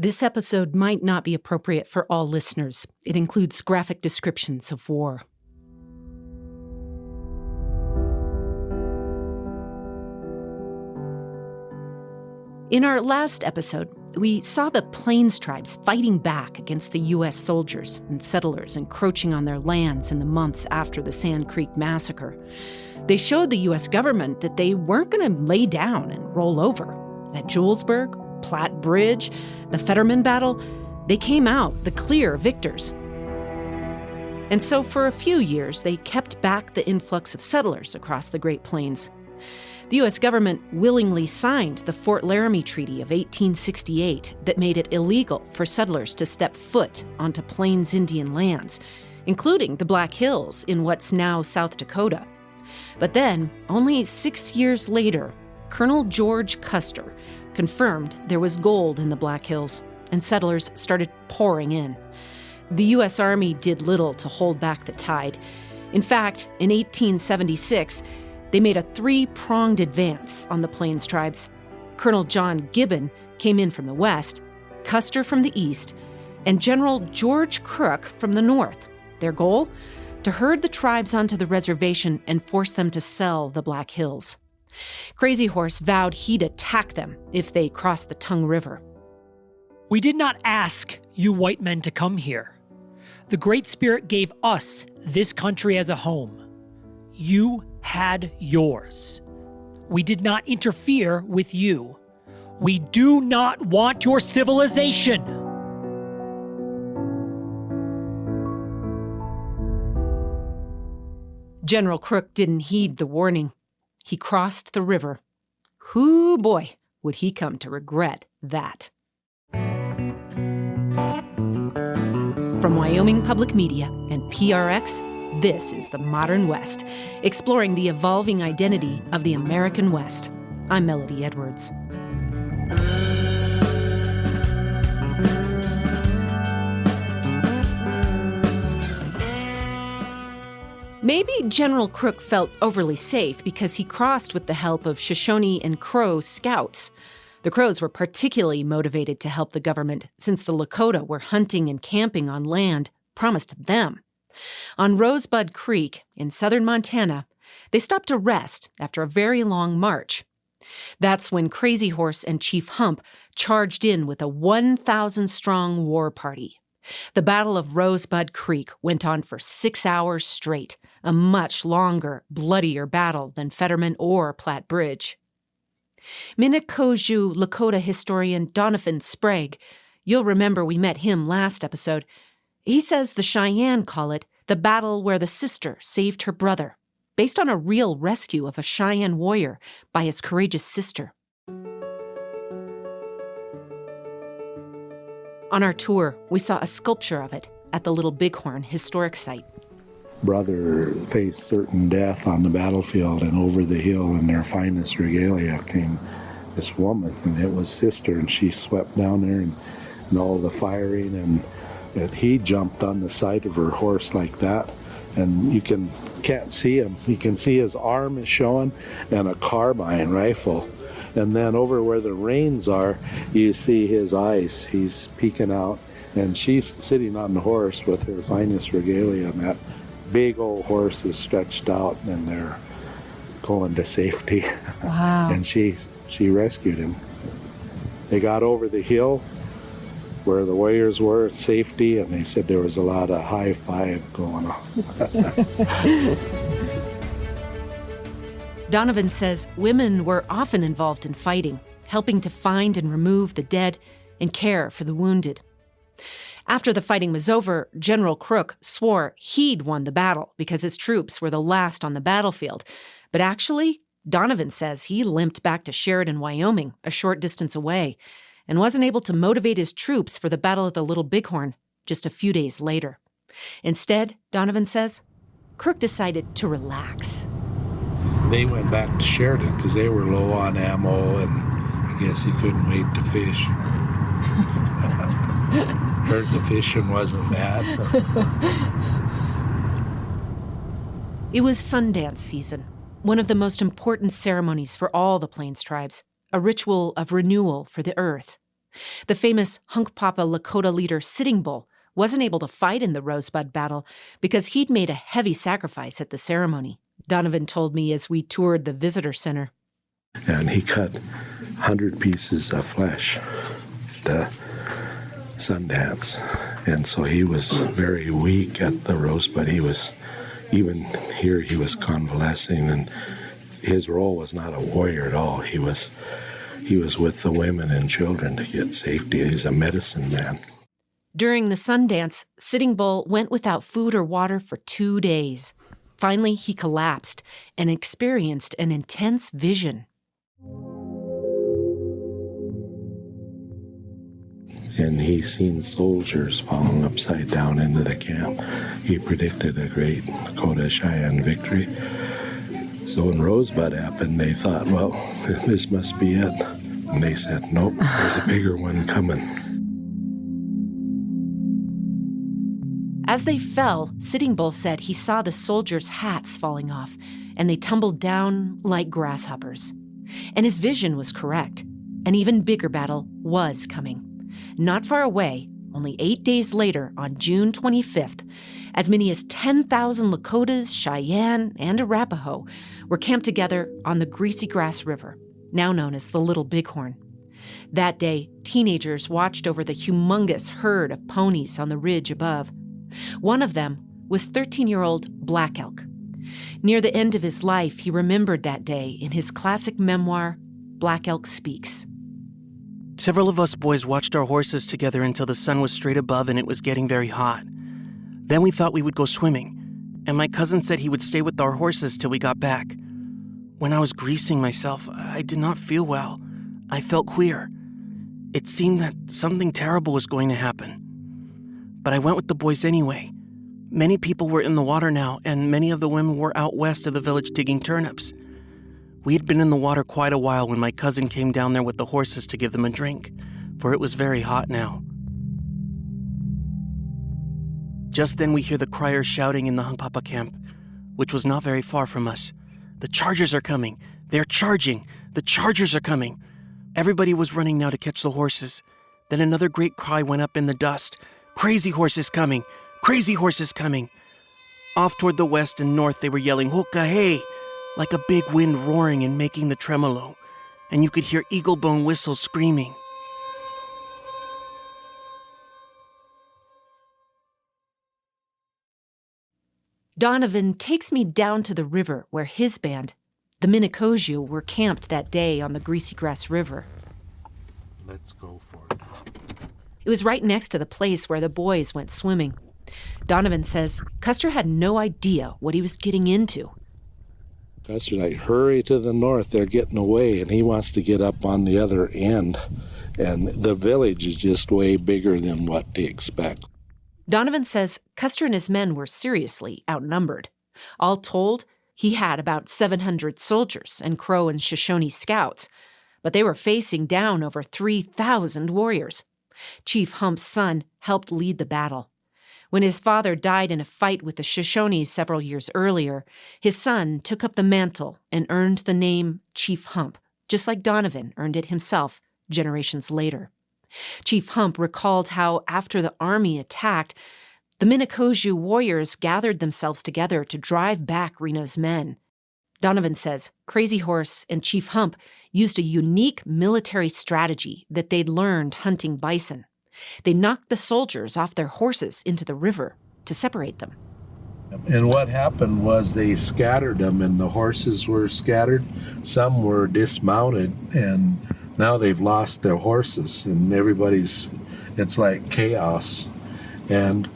This episode might not be appropriate for all listeners. It includes graphic descriptions of war. In our last episode, we saw the Plains tribes fighting back against the U.S. soldiers and settlers encroaching on their lands in the months after the Sand Creek Massacre. They showed the U.S. government that they weren't going to lay down and roll over. At Julesburg, Platte Bridge, the Fetterman Battle, they came out the clear victors. And so for a few years, they kept back the influx of settlers across the Great Plains. The U.S. government willingly signed the Fort Laramie Treaty of 1868 that made it illegal for settlers to step foot onto Plains Indian lands, including the Black Hills in what's now South Dakota. But then, only 6 years later, Colonel George Custer confirmed there was gold in the Black Hills, and settlers started pouring in. The U.S. Army did little to hold back the tide. In fact, in 1876, they made a three-pronged advance on the Plains tribes. Colonel John Gibbon came in from the west, Custer from the east, and General George Crook from the north. Their goal? To herd the tribes onto the reservation and force them to sell the Black Hills. Crazy Horse vowed he'd attack them if they crossed the Tongue River. We did not ask you white men to come here. The Great Spirit gave us this country as a home. You had yours. We did not interfere with you. We do not want your civilization. General Crook didn't heed the warning. He crossed the river. Hoo boy, would he come to regret that. From Wyoming Public Media and PRX, this is The Modern West, exploring the evolving identity of the American West. I'm Melody Edwards. Maybe General Crook felt overly safe because he crossed with the help of Shoshone and Crow scouts. The Crows were particularly motivated to help the government since the Lakota were hunting and camping on land promised them. On Rosebud Creek in southern Montana, they stopped to rest after a very long march. That's when Crazy Horse and Chief Hump charged in with a 1,000-strong war party. The Battle of Rosebud Creek went on for 6 hours straight, a much longer, bloodier battle than Fetterman or Platte Bridge. Minnekoju Lakota historian Donovan Sprague, you'll remember we met him last episode, he says the Cheyenne call it the battle where the sister saved her brother, based on a real rescue of a Cheyenne warrior by his courageous sister. On our tour, we saw a sculpture of it at the Little Bighorn historic site. Brother faced certain death on the battlefield, and over the hill in their finest regalia came this woman, and it was sister, and she swept down there and all the firing, and he jumped on the side of her horse like that, and you can't see him. You can see his arm is showing and a carbine rifle. And then over where the reins are, you see his eyes. He's peeking out, and she's sitting on the horse with her finest regalia, and that big old horse is stretched out, and they're going to safety. Wow. And she rescued him. They got over the hill where the warriors were at safety, and they said there was a lot of high five going on. Donovan says women were often involved in fighting, helping to find and remove the dead and care for the wounded. After the fighting was over, General Crook swore he'd won the battle because his troops were the last on the battlefield. But actually, Donovan says he limped back to Sheridan, Wyoming, a short distance away, and wasn't able to motivate his troops for the Battle of the Little Bighorn just a few days later. Instead, Donovan says, Crook decided to relax. They went back to Sheridan because they were low on ammo, and I guess he couldn't wait to fish. Heard the fishing wasn't bad. It was Sundance season, one of the most important ceremonies for all the Plains tribes, a ritual of renewal for the earth. The famous Hunkpapa Lakota leader Sitting Bull wasn't able to fight in the Rosebud battle because he'd made a heavy sacrifice at the ceremony, Donovan told me as we toured the visitor center. And he cut 100 pieces of flesh, the Sundance. And so he was very weak at the Rosebud. He was, even here, he was convalescing, and his role was not a warrior at all. He was with the women and children to get safety. He's a medicine man. During the Sundance, Sitting Bull went without food or water for 2 days. Finally, he collapsed and experienced an intense vision. And he seen soldiers falling upside down into the camp. He predicted a great Lakota Cheyenne victory. So when Rosebud happened, they thought, well, this must be it. And they said, nope, there's a bigger one coming. As they fell, Sitting Bull said he saw the soldiers' hats falling off, and they tumbled down like grasshoppers. And his vision was correct. An even bigger battle was coming. Not far away, only 8 days later, on June 25th, as many as 10,000 Lakotas, Cheyenne, and Arapaho were camped together on the Greasy Grass River, now known as the Little Bighorn. That day, teenagers watched over the humongous herd of ponies on the ridge above. One of them was 13-year-old Black Elk. Near the end of his life, he remembered that day in his classic memoir, Black Elk Speaks. Several of us boys watched our horses together until the sun was straight above and it was getting very hot. Then we thought we would go swimming, and my cousin said he would stay with our horses till we got back. When I was greasing myself, I did not feel well. I felt queer. It seemed that something terrible was going to happen. But I went with the boys anyway. Many people were in the water now, and many of the women were out west of the village digging turnips. We had been in the water quite a while when my cousin came down there with the horses to give them a drink, for it was very hot now. Just then we hear the criers shouting in the Hunkpapa camp, which was not very far from us. "The Chargers are coming! They're charging! The Chargers are coming!" Everybody was running now to catch the horses. Then another great cry went up in the dust. "Crazy Horse is coming! Crazy Horse is coming!" Off toward the west and north they were yelling, "Hoka hey!" like a big wind roaring and making the tremolo, and you could hear eagle-bone whistles screaming. Donovan takes me down to the river where his band, the Minnekoju, were camped that day on the Greasy Grass River. Let's go for it. It was right next to the place where the boys went swimming. Donovan says Custer had no idea what he was getting into. Custer's like, hurry to the north, they're getting away, and he wants to get up on the other end. And the village is just way bigger than what they expect. Donovan says Custer and his men were seriously outnumbered. All told, he had about 700 soldiers and Crow and Shoshone scouts, but they were facing down over 3,000 warriors. Chief Hump's son helped lead the battle. When his father died in a fight with the Shoshones several years earlier, his son took up the mantle and earned the name Chief Hump, just like Donovan earned it himself generations later. Chief Hump recalled how, after the army attacked, the Minnekoju warriors gathered themselves together to drive back Reno's men. Donovan says Crazy Horse and Chief Hump used a unique military strategy that they'd learned hunting bison. They knocked the soldiers off their horses into the river to separate them. And what happened was they scattered them, and the horses were scattered. Some were dismounted, and now they've lost their horses, and it's like chaos. And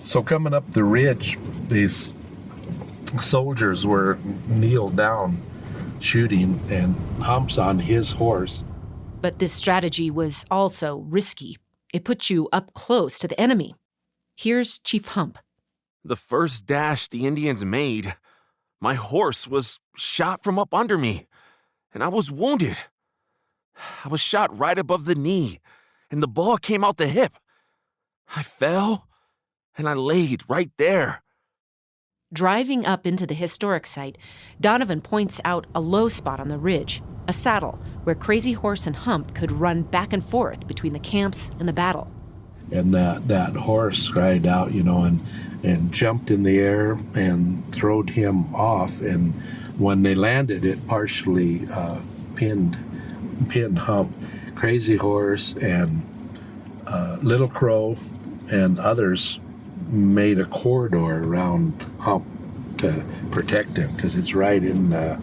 so coming up the ridge, these soldiers were kneeled down shooting, and Hump's on his horse. But this strategy was also risky. It put you up close to the enemy. Here's Chief Hump. The first dash the Indians made, my horse was shot from up under me, and I was wounded. I was shot right above the knee, and the ball came out the hip. I fell, and I laid right there. Driving up into the historic site, Donovan points out a low spot on the ridge, a saddle where Crazy Horse and Hump could run back and forth between the camps and the battle. And that horse cried out, and jumped in the air and throwed him off. And when they landed, it partially pinned Hump. Crazy Horse and Little Crow and others made a corridor around Hump to protect him, because it's right in the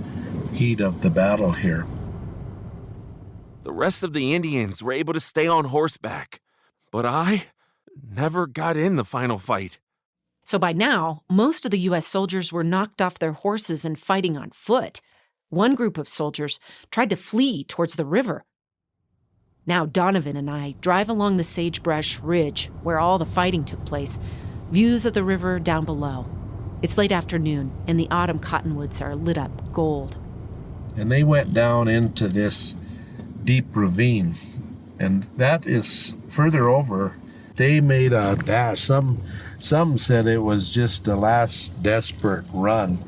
heat of the battle here. The rest of the Indians were able to stay on horseback, but I never got in the final fight. So by now, most of the U.S. soldiers were knocked off their horses and fighting on foot. One group of soldiers tried to flee towards the river. Now Donovan and I drive along the sagebrush ridge where all the fighting took place, views of the river down below. It's late afternoon, and the autumn cottonwoods are lit up gold. And they went down into this deep ravine, and that is further over. They made a dash. Some said it was just a last desperate run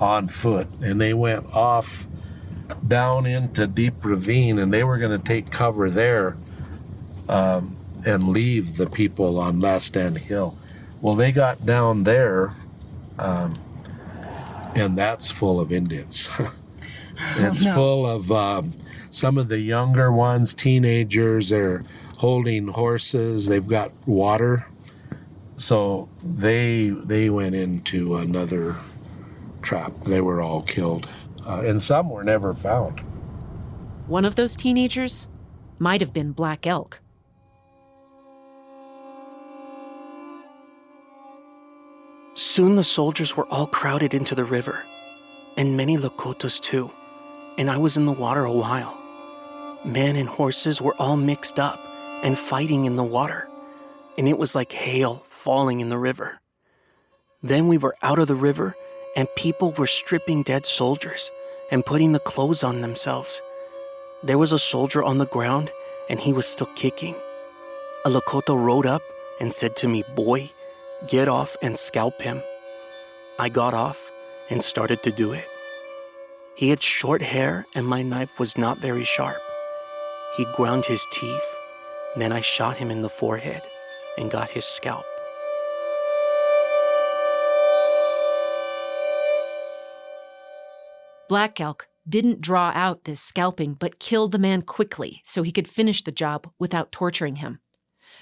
on foot, and they went off down into deep ravine, and they were going to take cover there and leave the people on Last Stand Hill. Well, they got down there, and that's full of Indians. It's full of some of the younger ones, teenagers. They're holding horses. They've got water. So they went into another trap. They were all killed, and some were never found. One of those teenagers might have been Black Elk. Soon the soldiers were all crowded into the river, and many Lakotas too, and I was in the water a while. Men and horses were all mixed up and fighting in the water, and it was like hail falling in the river. Then we were out of the river, and people were stripping dead soldiers and putting the clothes on themselves. There was a soldier on the ground, and he was still kicking. A Lakota rode up and said to me, "Boy, get off and scalp him." I got off and started to do it. He had short hair, and my knife was not very sharp. He ground his teeth. Then I shot him in the forehead and got his scalp. Black Elk didn't draw out this scalping, but killed the man quickly so he could finish the job without torturing him.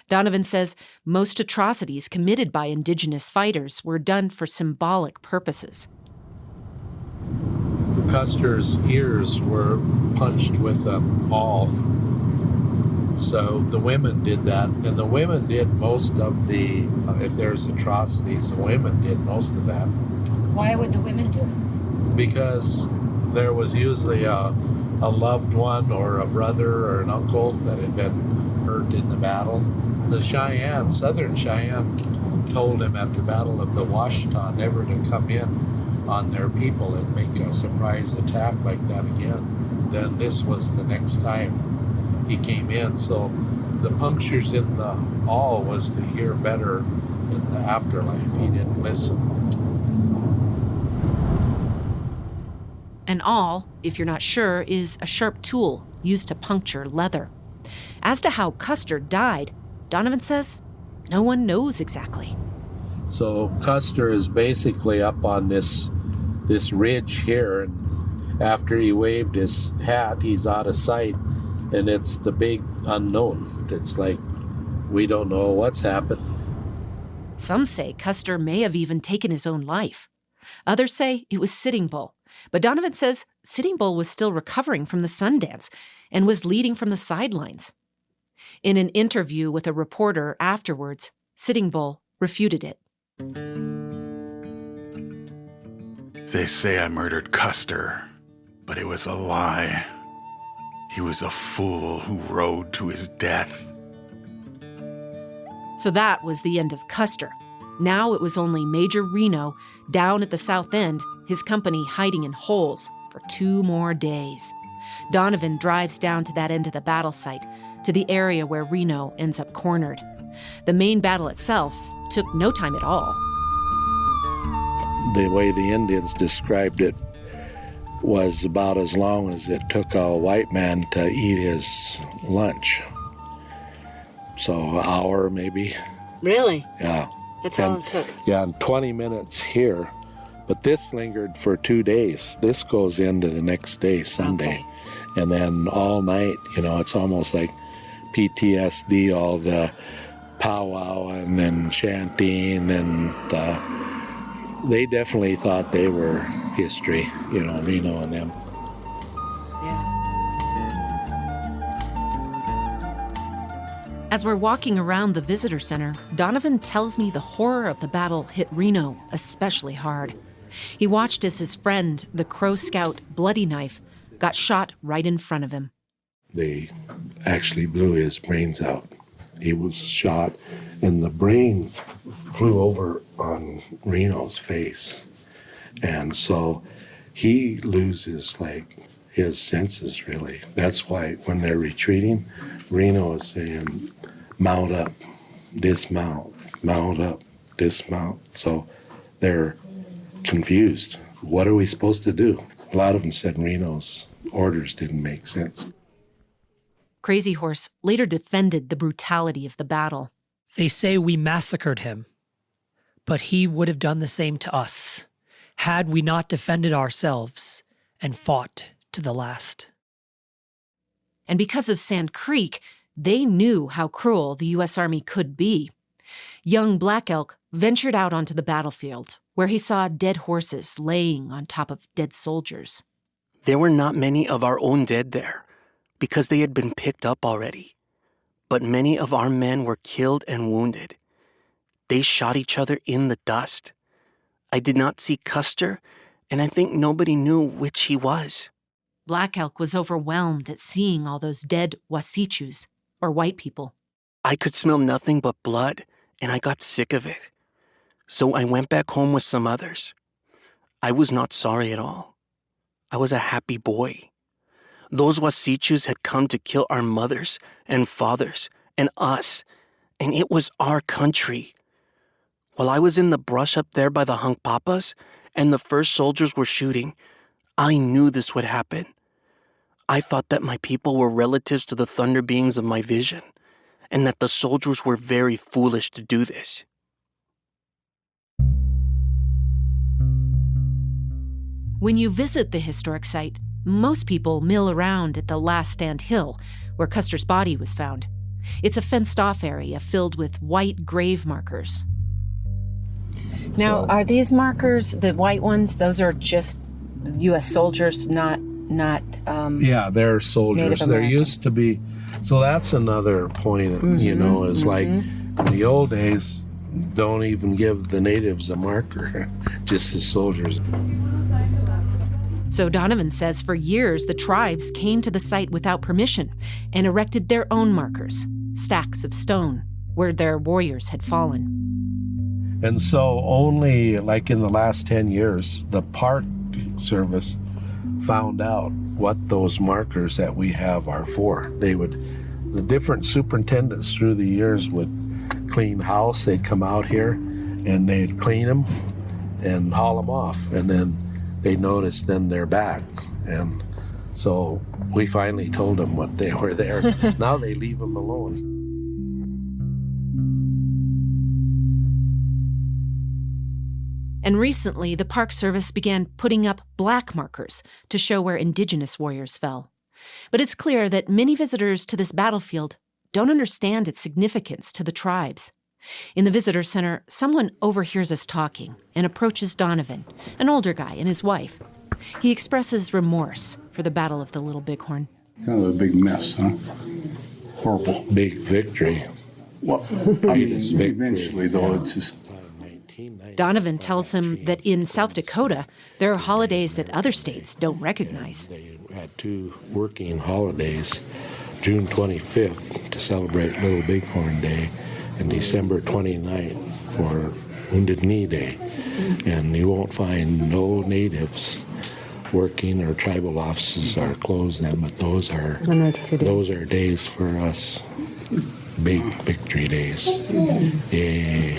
Donovan says most atrocities committed by Indigenous fighters were done for symbolic purposes. Custer's ears were punched with a awl. So the women did that, and the women did most of the, if there's atrocities, the women did most of that. Why would the women do it? Because there was usually a loved one or a brother or an uncle that had been hurt in the battle. The Cheyenne, Southern Cheyenne, told him at the Battle of the Washita never to come in on their people and make a surprise attack like that again. Then this was the next time he came in. So the punctures in the awl was to hear better in the afterlife. He didn't listen. An awl, if you're not sure, is a sharp tool used to puncture leather. As to how Custer died, Donovan says no one knows exactly. So Custer is basically up on this ridge here, and after he waved his hat, he's out of sight, and it's the big unknown. It's like, we don't know what's happened. Some say Custer may have even taken his own life. Others say it was Sitting Bull. But Donovan says Sitting Bull was still recovering from the Sundance and was leading from the sidelines. In an interview with a reporter afterwards, Sitting Bull refuted it. They say I murdered Custer, but it was a lie. He was a fool who rode to his death. So that was the end of Custer. Now it was only Major Reno down at the south end, his company hiding in holes for 2 more days. Donovan drives down to that end of the battle site, to the area where Reno ends up cornered. The main battle itself took no time at all. The way the Indians described it, was about as long as it took a white man to eat his lunch. So an hour maybe. Really? Yeah. That's all it took. Yeah, and 20 minutes here. But this lingered for 2 days. This goes into the next day, Sunday. Okay. And then all night, it's almost like PTSD, all the powwowing and chanting, and they definitely thought they were history, Reno and them. Yeah. As we're walking around the visitor center, Donovan tells me the horror of the battle hit Reno especially hard. He watched as his friend, the Crow Scout Bloody Knife, got shot right in front of him. They actually blew his brains out. He was shot, and the brains flew over on Reno's face. And so he loses, his senses, really. That's why when they're retreating, Reno is saying, mount up, dismount, mount up, dismount. So they're confused. What are we supposed to do? A lot of them said Reno's orders didn't make sense. Crazy Horse later defended the brutality of the battle. They say we massacred him, but he would have done the same to us had we not defended ourselves and fought to the last. And because of Sand Creek, they knew how cruel the U.S. Army could be. Young Black Elk ventured out onto the battlefield, where he saw dead horses laying on top of dead soldiers. There were not many of our own dead there, because they had been picked up already. But many of our men were killed and wounded. They shot each other in the dust. I did not see Custer, and I think nobody knew which he was. Black Elk was overwhelmed at seeing all those dead Wasichus, or white people. I could smell nothing but blood, and I got sick of it. So I went back home with some others. I was not sorry at all. I was a happy boy. Those Wasichus had come to kill our mothers and fathers and us, and it was our country. While I was in the brush up there by the Hunkpapas and the first soldiers were shooting, I knew this would happen. I thought that my people were relatives to the thunder beings of my vision, and that the soldiers were very foolish to do this. When you visit the historic site, most people mill around at the Last Stand Hill, where Custer's body was found. It's a fenced-off area filled with white grave markers. Now, are these markers, the white ones, those are just U.S. soldiers, not Yeah, they're soldiers. Native There Americans. used to be, so that's another point, is like in the old days, don't even give the natives a marker, just the soldiers. So Donovan says for years the tribes came to the site without permission and erected their own markers, stacks of stone, where their warriors had fallen. And so only like in the last 10 years, the Park Service found out what those markers that we have are for. The different superintendents through the years would clean house, they'd come out here and they'd clean them and haul them off. And then they noticed then they're back. And so we finally told them what they were there. Now they leave them alone. And recently, the Park Service began putting up black markers to show where Indigenous warriors fell. But it's clear that many visitors to this battlefield don't understand its significance to the tribes. In the visitor center, someone overhears us talking and approaches Donovan, an older guy, and his wife. He expresses remorse for the Battle of the Little Bighorn. Kind of a big mess, huh? Horrible. Big victory. Well, eventually, though, it's just... Donovan tells him that in South Dakota, there are holidays that other states don't recognize. They had 2 working holidays, June 25th to celebrate Little Bighorn Day and December 29th for Wounded Knee Day. And you won't find no natives working, or tribal offices are closed then, but those are days for us, big victory days. Yay.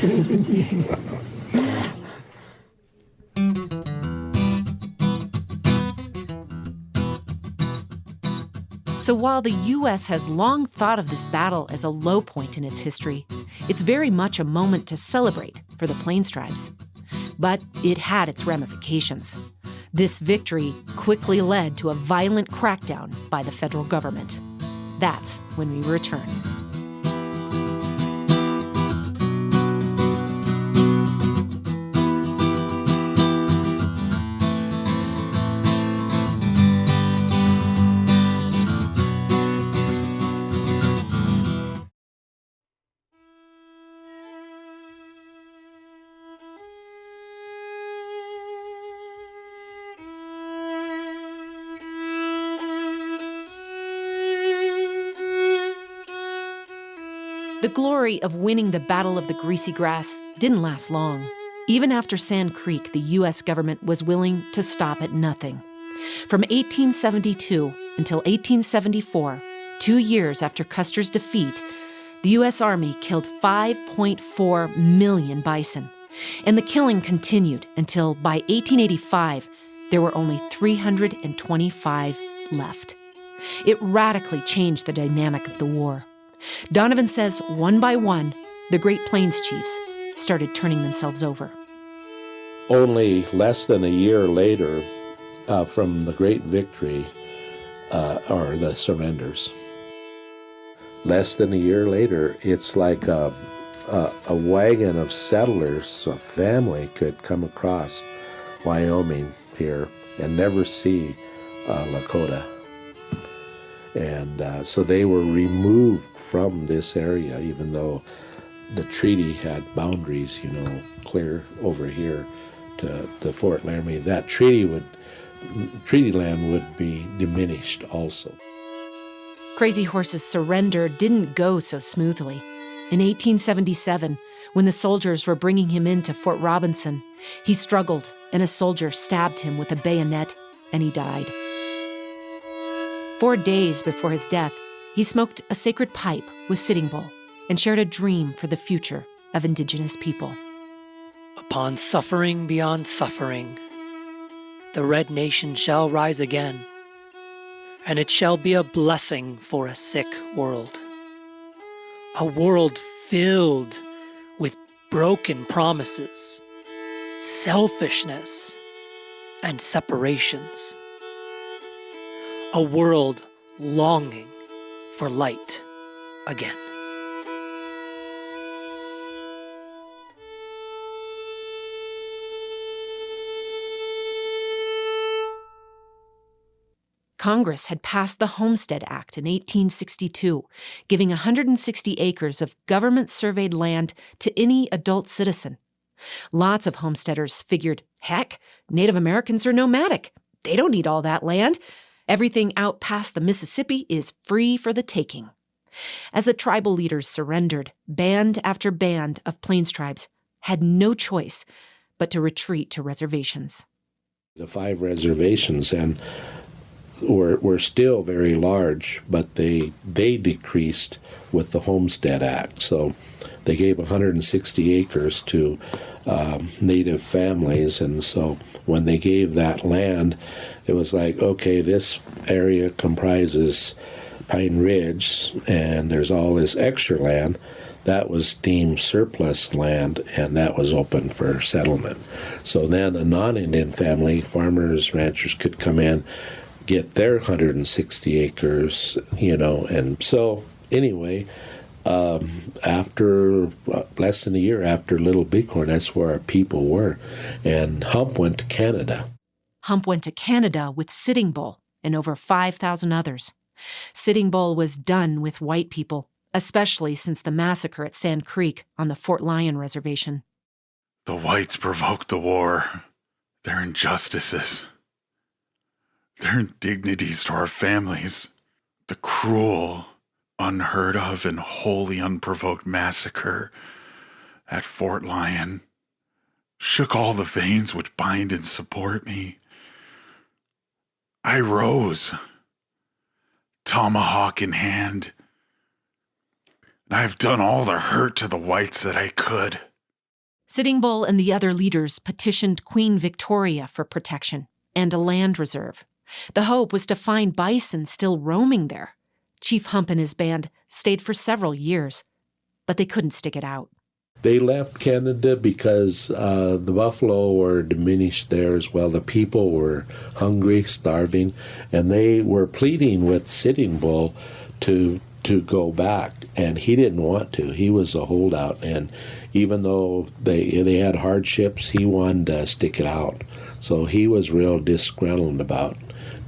So while the U.S. has long thought of this battle as a low point in its history, it's very much a moment to celebrate for the Plains tribes. But it had its ramifications. This victory quickly led to a violent crackdown by the federal government. That's when we return. The glory of winning the Battle of the Greasy Grass didn't last long. Even after Sand Creek, the U.S. government was willing to stop at nothing. From 1872 until 1874, 2 years after Custer's defeat, the U.S. Army killed 5.4 million bison. And the killing continued until by 1885, there were only 325 left. It radically changed the dynamic of the war. Donovan says one by one, the Great Plains chiefs started turning themselves over. Only less than a year later, from the great victory, are the surrenders. Less than a year later, it's like a wagon of settlers, a family could come across Wyoming here and never see Lakota. And so they were removed from this area, even though the treaty had boundaries, clear over here to Fort Laramie. That treaty land would be diminished also. Crazy Horse's surrender didn't go so smoothly. In 1877, when the soldiers were bringing him into Fort Robinson, he struggled and a soldier stabbed him with a bayonet and he died. 4 days before his death, he smoked a sacred pipe with Sitting Bull and shared a dream for the future of Indigenous people. Upon suffering beyond suffering, the Red Nation shall rise again, and it shall be a blessing for a sick world. A world filled with broken promises, selfishness, and separations. A world longing for light again. Congress had passed the Homestead Act in 1862, giving 160 acres of government-surveyed land to any adult citizen. Lots of homesteaders figured, heck, Native Americans are nomadic. They don't need all that land. Everything out past the Mississippi is free for the taking. As the tribal leaders surrendered, band after band of Plains tribes had no choice but to retreat to reservations. The 5 reservations were still very large, but they decreased with the Homestead Act. So they gave 160 acres to Native families, and so when they gave that land, it was like, okay, this area comprises Pine Ridge, and there's all this extra land. That was deemed surplus land, and that was open for settlement. So then a non-Indian family, farmers, ranchers, could come in, get their 160 acres, and so anyway, after less than a year after Little Bighorn, that's where our people were, and Hump went to Canada. Hump went to Canada with Sitting Bull and over 5,000 others. Sitting Bull was done with white people, especially since the massacre at Sand Creek on the Fort Lyon Reservation. The whites provoked the war. Their injustices, their indignities to our families, the cruel, unheard of, and wholly unprovoked massacre at Fort Lyon shook all the veins which bind and support me. I rose, tomahawk in hand, and I have done all the hurt to the whites that I could. Sitting Bull and the other leaders petitioned Queen Victoria for protection and a land reserve. The hope was to find bison still roaming there. Chief Hump and his band stayed for several years, but they couldn't stick it out. They left Canada because the buffalo were diminished there as well. The people were hungry, starving, and they were pleading with Sitting Bull to go back, and he didn't want to. He was a holdout, and even though they had hardships, he wanted to stick it out. So he was real disgruntled about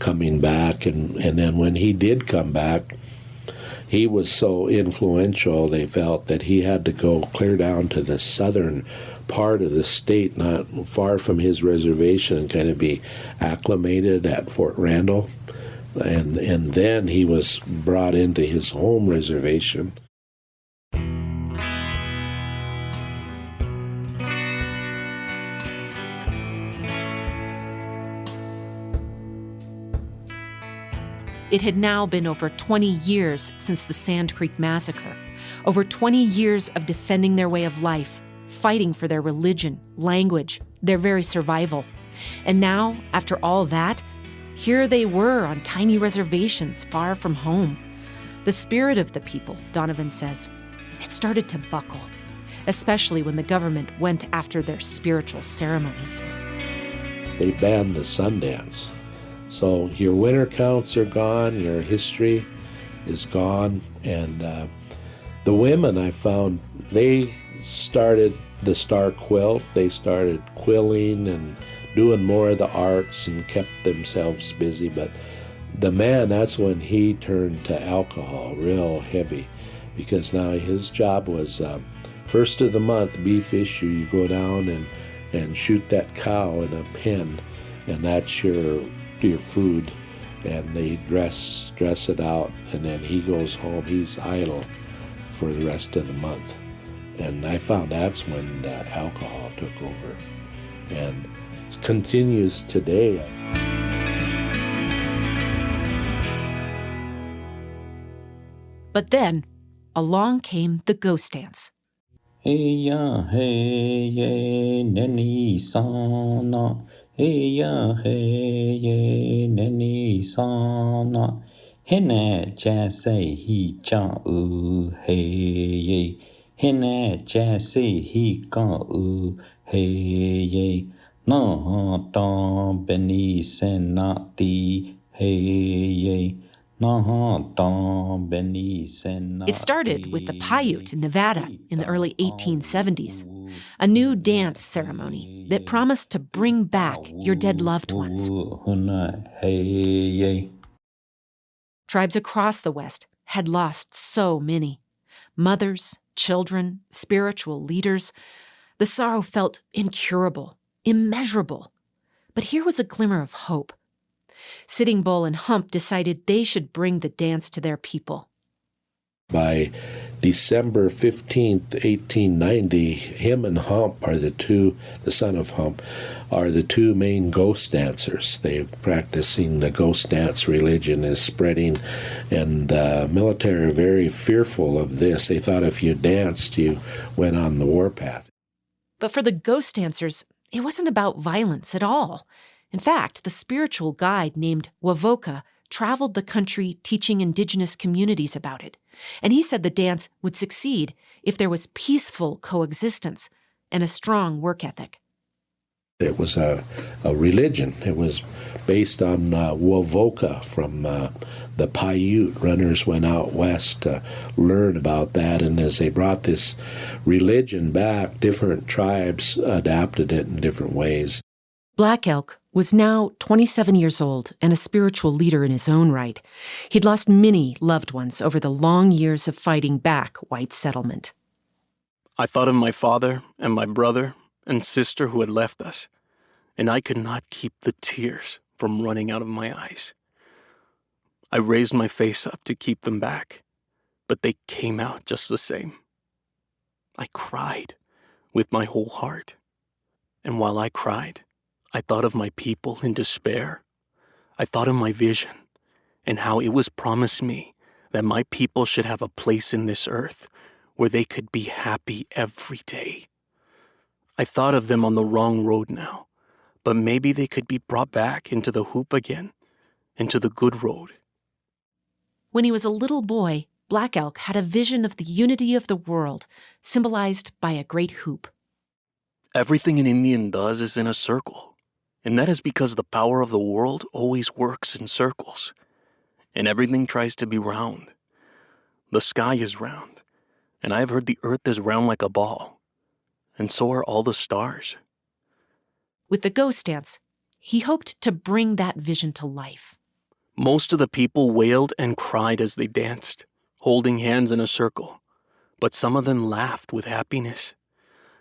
coming back, and then when he did come back, he was so influential, they felt, that he had to go clear down to the southern part of the state, not far from his reservation, and kind of be acclimated at Fort Randall. And then he was brought into his home reservation. It had now been over 20 years since the Sand Creek Massacre, over 20 years of defending their way of life, fighting for their religion, language, their very survival. And now, after all that, here they were on tiny reservations far from home. The spirit of the people, Donovan says, it started to buckle, especially when the government went after their spiritual ceremonies. They banned the Sundance. So your winter counts are gone, your history is gone, and the women, I found, they started the star quilt. They started quilling and doing more of the arts and kept themselves busy. But the man, that's when he turned to alcohol real heavy, because now his job was first of the month, beef issue, you go down and shoot that cow in a pen, and that's your food, and they dress it out, and then he goes home. He's idle for the rest of the month. And I found that's when the alcohol took over, and continues today. But then along came the ghost dance. Hey ya, hey ye, neni sana. Hey ya, hey ye, neni sana. Hene jase hi cha u, hey ye. Hene jase hi ka u, hey ye. Na ta beni senati, hey ye. It started with the Paiute in Nevada in the early 1870s, a new dance ceremony that promised to bring back your dead loved ones. Tribes across the West had lost so many. Mothers, children, spiritual leaders. The sorrow felt incurable, immeasurable. But here was a glimmer of hope. Sitting Bull and Hump decided they should bring the dance to their people. By December 15th, 1890, him and Hump are the son of Hump, are the two main ghost dancers. They're practicing the ghost dance. Religion is spreading, and the military are very fearful of this. They thought if you danced, you went on the warpath. But for the ghost dancers, it wasn't about violence at all. In fact, the spiritual guide named Wavoka traveled the country teaching indigenous communities about it. And he said the dance would succeed if there was peaceful coexistence and a strong work ethic. It was a religion. It was based on Wavoka from the Paiute. Runners went out west to learn about that, and as they brought this religion back, different tribes adapted it in different ways. Black Elk was now 27 years old and a spiritual leader in his own right. He'd lost many loved ones over the long years of fighting back white settlement. I thought of my father and my brother and sister who had left us, and I could not keep the tears from running out of my eyes. I raised my face up to keep them back, but they came out just the same. I cried with my whole heart, and while I cried, I thought of my people in despair. I thought of my vision and how it was promised me that my people should have a place in this earth where they could be happy every day. I thought of them on the wrong road now, but maybe they could be brought back into the hoop again and to the good road. When he was a little boy, Black Elk had a vision of the unity of the world, symbolized by a great hoop. Everything an Indian does is in a circle, and that is because the power of the world always works in circles, and everything tries to be round. The sky is round, and I have heard the earth is round like a ball, and so are all the stars. With the ghost dance, he hoped to bring that vision to life. Most of the people wailed and cried as they danced, holding hands in a circle, but some of them laughed with happiness.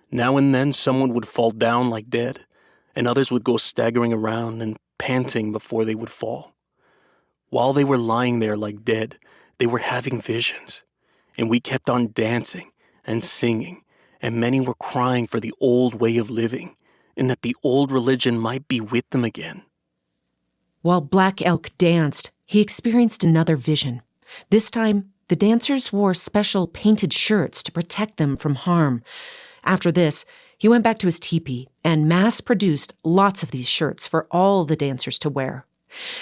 Now and then someone would fall down like dead, and others would go staggering around and panting before they would fall. While they were lying there like dead, they were having visions, and we kept on dancing and singing, and many were crying for the old way of living, and that the old religion might be with them again. While Black Elk danced, he experienced another vision. This time, the dancers wore special painted shirts to protect them from harm. After this, he went back to his teepee and mass-produced lots of these shirts for all the dancers to wear.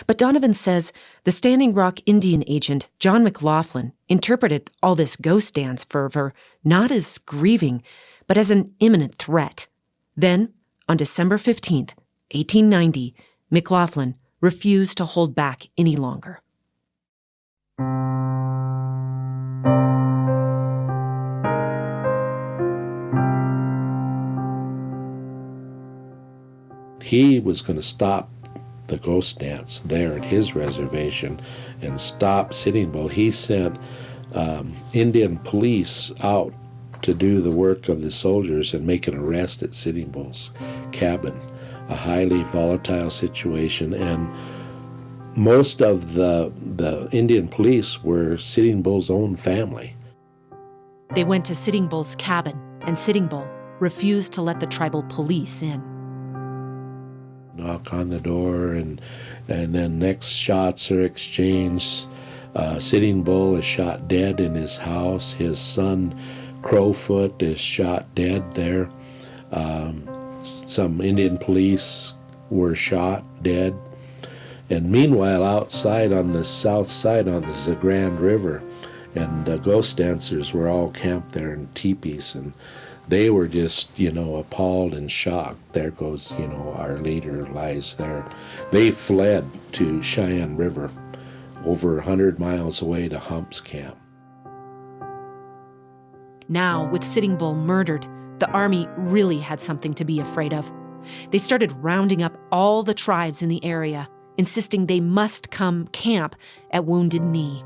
But Donovan says the Standing Rock Indian agent, John McLaughlin, interpreted all this ghost dance fervor not as grieving, but as an imminent threat. Then, on December 15th, 1890, McLaughlin refused to hold back any longer. He was going to stop the ghost dance there at his reservation and stop Sitting Bull. He sent Indian police out to do the work of the soldiers and make an arrest at Sitting Bull's cabin, a highly volatile situation, and most of the Indian police were Sitting Bull's own family. They went to Sitting Bull's cabin, and Sitting Bull refused to let the tribal police in. Knock on the door, and then next shots are exchanged. Sitting Bull is shot dead in his house. His son, Crowfoot, is shot dead there. Some Indian police were shot dead. And meanwhile, outside on the south side on the Zagrand River, and ghost dancers were all camped there in teepees, and they were just, appalled and shocked. There goes, our leader lies there. They fled to Cheyenne River, over 100 miles away to Hump's camp. Now, with Sitting Bull murdered, the Army really had something to be afraid of. They started rounding up all the tribes in the area, insisting they must come camp at Wounded Knee.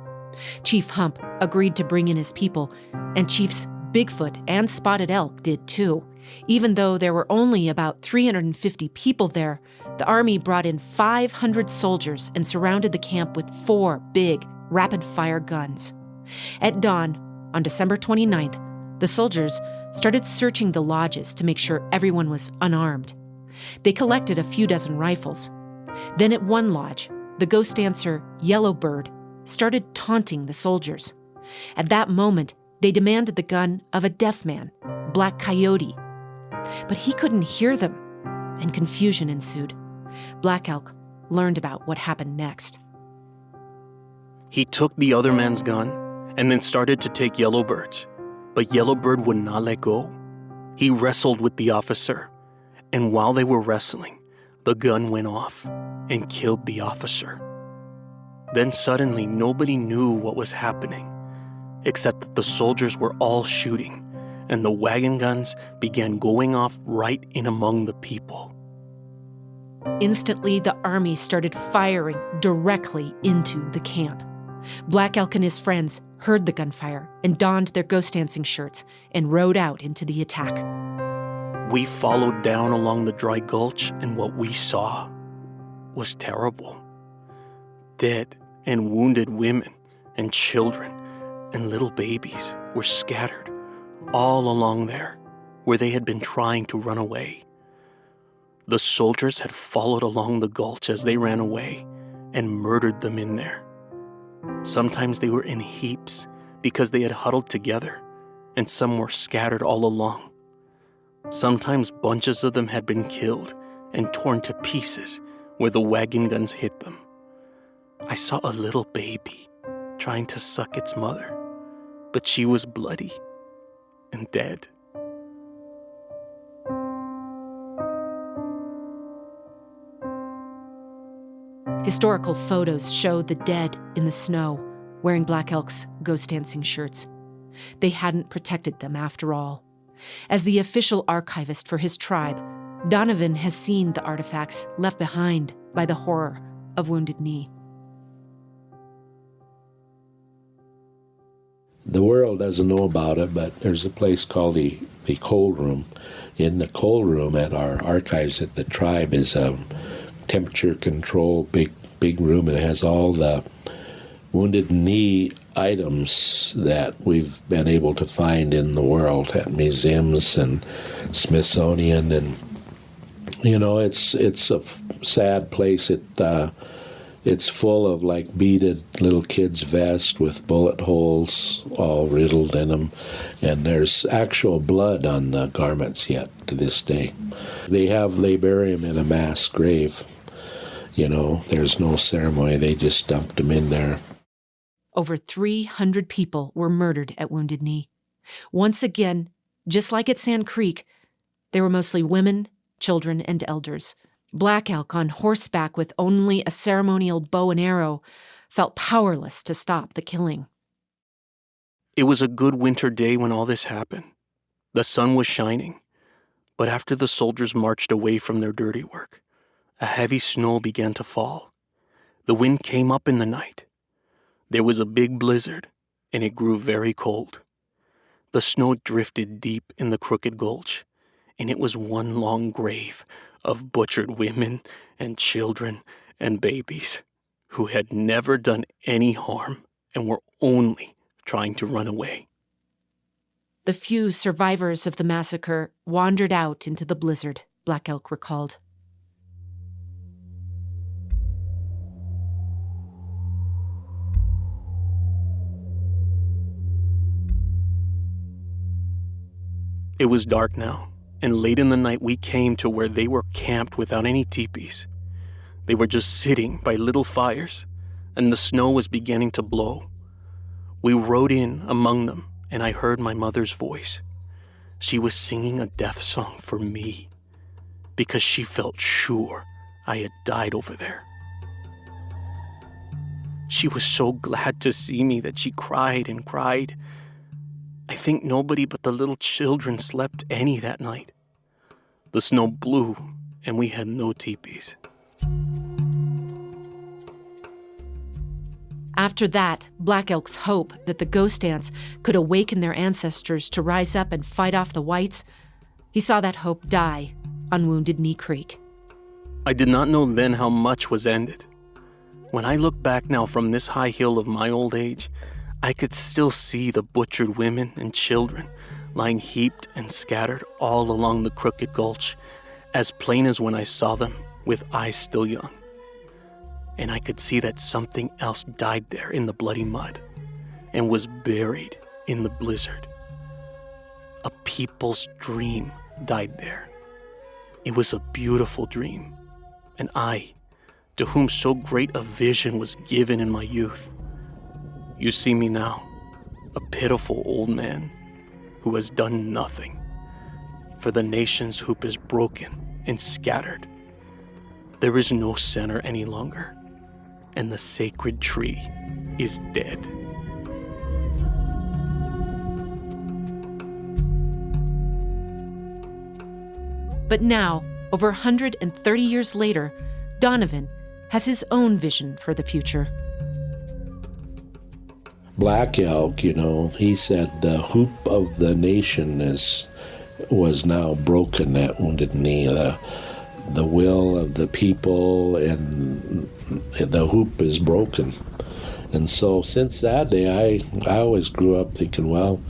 Chief Hump agreed to bring in his people, and Chiefs Bigfoot and Spotted Elk did too. Even though there were only about 350 people there, the Army brought in 500 soldiers and surrounded the camp with 4 big, rapid-fire guns. At dawn, on December 29th, the soldiers started searching the lodges to make sure everyone was unarmed. They collected a few dozen rifles. Then at one lodge, the ghost dancer Yellowbird started taunting the soldiers. At that moment, they demanded the gun of a deaf man, Black Coyote. But he couldn't hear them, and confusion ensued. Black Elk learned about what happened next. He took the other man's gun and then started to take Yellowbird's, but Yellowbird would not let go. He wrestled with the officer, and while they were wrestling, the gun went off and killed the officer. Then suddenly nobody knew what was happening, except that the soldiers were all shooting, and the wagon guns began going off right in among the people. Instantly, the Army started firing directly into the camp. Black Elk and his friends heard the gunfire and donned their ghost dancing shirts and rode out into the attack. We followed down along the dry gulch, and what we saw was terrible. Dead and wounded women and children and little babies were scattered all along there where they had been trying to run away. The soldiers had followed along the gulch as they ran away and murdered them in there. Sometimes they were in heaps because they had huddled together, and some were scattered all along. Sometimes bunches of them had been killed and torn to pieces where the wagon guns hit them. I saw a little baby trying to suck its mother, but she was bloody and dead. Historical photos show the dead in the snow, wearing Black Elk's ghost dancing shirts. They hadn't protected them after all. As the official archivist for his tribe, Donovan has seen the artifacts left behind by the horror of Wounded Knee. The world doesn't know about it, but there's a place called the cold room. In the cold room at our archives at the tribe is a temperature control big room, and it has all the Wounded Knee items that we've been able to find in the world at museums and Smithsonian, and it's a sad place. It's full of like beaded little kids' vests with bullet holes all riddled in them, and there's actual blood on the garments yet to this day. They bury them in a mass grave. There's no ceremony. They just dumped them in there. Over 300 people were murdered at Wounded Knee. Once again, just like at Sand Creek, they were mostly women, children, and elders. Black Elk on horseback with only a ceremonial bow and arrow felt powerless to stop the killing. It was a good winter day when all this happened. The sun was shining, but after the soldiers marched away from their dirty work, a heavy snow began to fall. The wind came up in the night. There was a big blizzard, and it grew very cold. The snow drifted deep in the Crooked Gulch, and it was one long grave of butchered women and children and babies who had never done any harm and were only trying to run away. The few survivors of the massacre wandered out into the blizzard, Black Elk recalled. It was dark now, and late in the night we came to where they were camped without any teepees. They were just sitting by little fires, and the snow was beginning to blow. We rode in among them, and I heard my mother's voice. She was singing a death song for me, because she felt sure I had died over there. She was so glad to see me that she cried and cried. I think nobody but the little children slept any that night. The snow blew, and we had no teepees. After that, Black Elk's hope that the ghost dance could awaken their ancestors to rise up and fight off the whites, he saw that hope die on Wounded Knee Creek. I did not know then how much was ended. When I look back now from this high hill of my old age, I could still see the butchered women and children lying heaped and scattered all along the Crooked Gulch, as plain as when I saw them with eyes still young. And I could see that something else died there in the bloody mud and was buried in the blizzard. A people's dream died there. It was a beautiful dream, and I, to whom so great a vision was given in my youth. You see me now, a pitiful old man who has done nothing, for the nation's hoop is broken and scattered. There is no center any longer, and the sacred tree is dead. But now, over 130 years later, Donovan has his own vision for the future. Black Elk, he said the hoop of the nation was now broken at Wounded Knee. The will of the people and the hoop is broken. And so since that day, I always grew up thinking, well,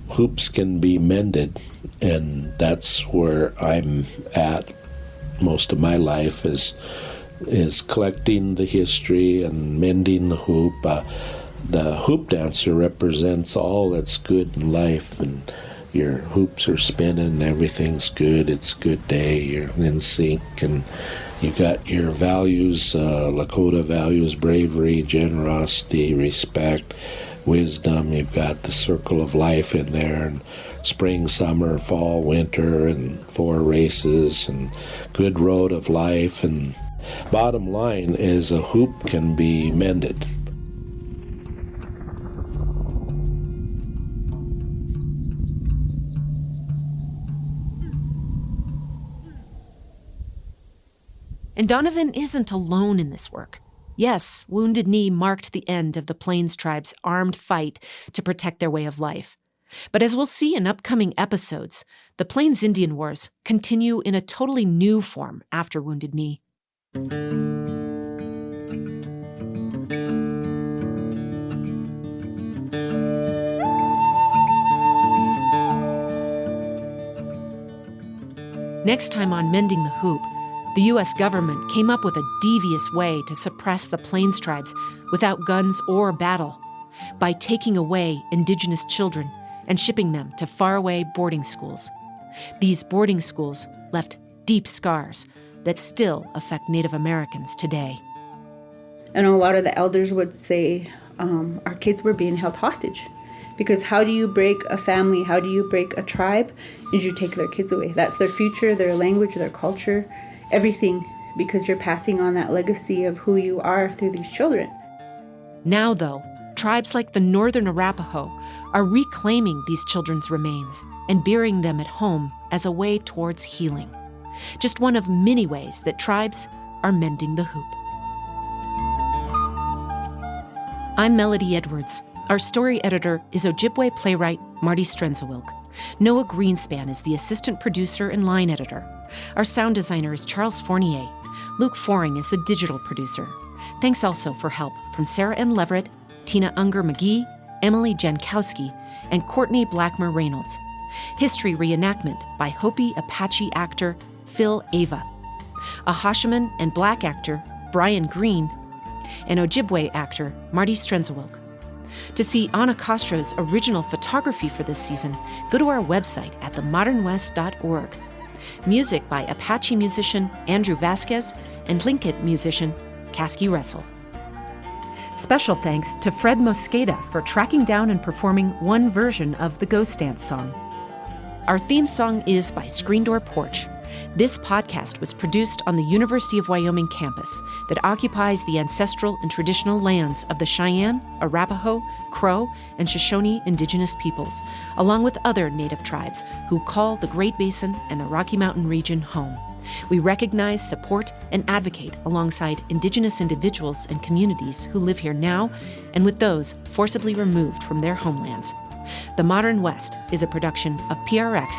hoops can be mended, and that's where I'm at most of my life is collecting the history and mending the hoop. The hoop dancer represents all that's good in life, and your hoops are spinning, everything's good, it's a good day, you're in sync, and you got your values, Lakota values, bravery, generosity, respect, wisdom. You've got the circle of life in there, and spring, summer, fall, winter, and 4 races, and good road of life. And bottom line is a hoop can be mended. And Donovan isn't alone in this work. Yes, Wounded Knee marked the end of the Plains Tribe's armed fight to protect their way of life. But as we'll see in upcoming episodes, the Plains Indian Wars continue in a totally new form after Wounded Knee. Next time on Mending the Hoop, the U.S. government came up with a devious way to suppress the Plains tribes without guns or battle, by taking away indigenous children and shipping them to faraway boarding schools. These boarding schools left deep scars that still affect Native Americans today. And a lot of the elders would say our kids were being held hostage. Because how do you break a family, how do you break a tribe, is you take their kids away. That's their future, their language, their culture, everything, because you're passing on that legacy of who you are through these children. Now, though, tribes like the Northern Arapaho are reclaiming these children's remains and burying them at home as a way towards healing. Just one of many ways that tribes are mending the hoop. I'm Melody Edwards. Our story editor is Ojibwe playwright Marty Strenzewilk. Noah Greenspan is the assistant producer and line editor. Our sound designer is Charles Fournier. Luke Foring is the digital producer. Thanks also for help from Sarah N. Leverett, Tina Unger McGee, Emily Jankowski, and Courtney Blackmer Reynolds. History reenactment by Hopi Apache actor Phil Ava. A Hashiman and Black actor, Brian Green, and Ojibwe actor Marty Strenzewilk. To see Anna Castro's original photography for this season, go to our website at themodernwest.org. Music by Apache musician Andrew Vasquez and Tlingit musician Kasky Russell. Special thanks to Fred Mosqueda for tracking down and performing one version of the Ghost Dance song. Our theme song is by Screen Door Porch. This podcast was produced on the University of Wyoming campus that occupies the ancestral and traditional lands of the Cheyenne, Arapaho, Crow, and Shoshone indigenous peoples, along with other native tribes who call the Great Basin and the Rocky Mountain region home. We recognize, support, and advocate alongside indigenous individuals and communities who live here now and with those forcibly removed from their homelands. The Modern West is a production of PRX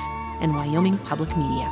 and Wyoming Public Media.